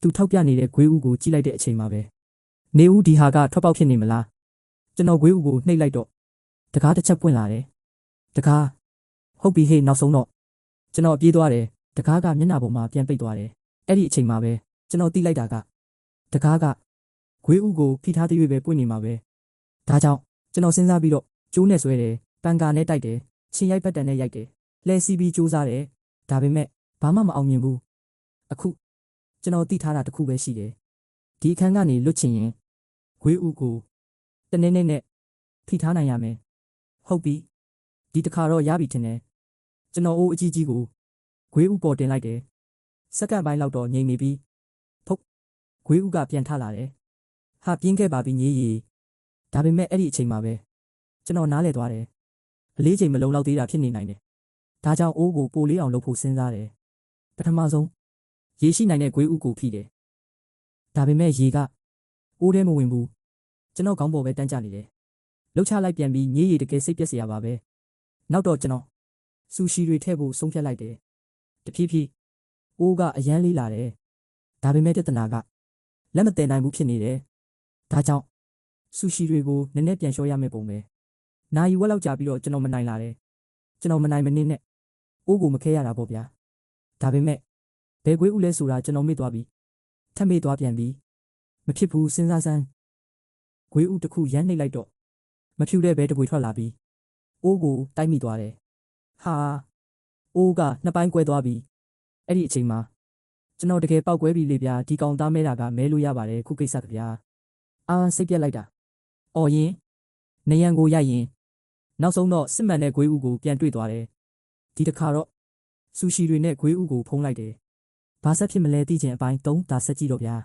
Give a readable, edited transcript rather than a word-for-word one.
သူထောက်ပြနေတဲ့ဂွေးဦးကိုကြည့်လိုက်တဲ့အချိန်မှာပဲနေဦးဒီဟာကထွက်ပေါက်ဖြစ်နေမလားကျွန်တော်ဂွေးဦးကိုနှိပ်လိုက်တော့တကားတစ်ချက်ပွင့်လာတယ်တကားဟုတ်ပြီဟေ့နောက်ဆုံးတော့ကျွန်တော်ပြေးသွားတယ်တကားကမျက်နှာပေါ်မှာပြန်ပိတ်သွားတယ်အဲ့ဒီအချိန်မှာပဲကျွန်တော်သိလိုက်တာကတကားကဂွေးဦးကိုဖိထားသေး၍ပဲပွင့်နေမှာပဲဒါကြောင့်ကျွန်တော်စဉ်းစားပြီးတော့ကျိုးနဲ့ဆွဲတယ်ပန်ကာနဲ့တိုက်တယ်ချင်းရိုက်ပတ်တန်နဲ့ရိုက်တယ်လှဲစီးပြီးကြိုးစားတယ်ဒါပေမဲ့ဘာမှမအောင်မြင်ဘူးအခုကျွန်တော်သိထားတာတစ်ခုပဲရှိတယ်ဒီအခန်းကနေလွတ်ချင်ရင်ဂွေးဦးကိုတနေ့နေ့နဲ့ဖိထားနိုင်ရမယ်ဟုတ်ပြီဒီတစ်ခါတော့ရပြီထင်တယ်ကျွန်တော်အိုးအကြီးကြီးကိုဂွေးဦးပေါ်တင်လိုက်တယ်စက္ကန့်ပိုင်းလောက်တော့ငြိမ်နေပြီးဖုတ်ဂွေးဦးကပြန်ထလာတယ်ဟာပြင်းခဲ့ပါပြီညီရီဒါပေမဲ့အဲ့ဒီအချိန်မှာပဲကျွန်တော်နားလဲသွားတယ်အလေးချိန်မလုံးလောက်သေးတာဖြစ်နေနိုင်တယ်ဒါကြောင့်အိုးကိုပိုလေးအောင်လုပ်ဖို့စဉ်းစားတယ်ပထမဆုံးရေရှိနိုင်တဲ့ဂွေးဦးကိုဖိတယ်ဒါပေမဲ့ရေကအိုးထဲမဝင်ဘူးကျွန်တော်ခေါင်းပေါ်ပဲတန်းကျနေတယ်လှုပ်ချလိုက်ပြန်ပြီးညီရီတကယ်စိတ်ပြက်စရာပါပဲနောက်တော့ကျွန်တော်ဆူရှီတွေထည့်ဖို့ဆုံးဖြတ်လိုက်တယ်တဖြည်းဖြည်းအိုးကအရန်လေးလာတယ်ဒါပေမဲ့ပြဿနာကလက်မတည်နိုင်ဘူးဖြစ်နေတယ်ဒါကြောင့်ဆူရှီတွေကိုနည်းနည်းပြန်လျှော့ရမယ့်ပုံပဲနိုင်ဝက်လောက်ကြာပြီးတော့ကျွန်တော်မနိုင်လာတယ်ကျွန်တော်မနိုင်မနေနဲ့အိုးကိုမခဲရတာပေါ့ဗျာဒါပေမဲ့ဘယ်ကွေးဦးလဲဆိုတာကျွန်တော်မေ့သွားပြီထပ်မေ့သွားပြန်ပြီမဖြစ်ဘူးစဉ်းစားစမ်းကွေးဦးတစ်ခုရမ်းနှိပ်လိုက်တော့မဖြူတဲ့ဘဲတပွေထွက်လာပြီးအိုးကိုတိုက်မိသွားတယ်ဟာအိုးကနှစ်ပိုင်းကွဲသွားပြီအဲ့ဒီအချိန်မှာကျွန်တော်တကယ်ပောက်ကွဲပြီလေဗျာဒီကောင်သားမဲတာကမဲလို့ရပါတယ်ခုကိစ္စကဗျာစိတ်ပြက်လိုက်တာအော်ရင်နေရန်ကိုရိုက်ရင်နောက်ဆုံးတော့စစ်မှန်တဲ့ဂွေးဦးကိုပြန်တွေ့သွားတယ်ဒီတစ်ခါတော့ဆူရှီတွေနဲ့ဂွေးဦးကိုဖုံးလိုက်တယ်ဘာဆက်ဖြစ်မလဲသိချင်အပိုင်း3ဒါဆက်ကြည့်တော့ဗျာ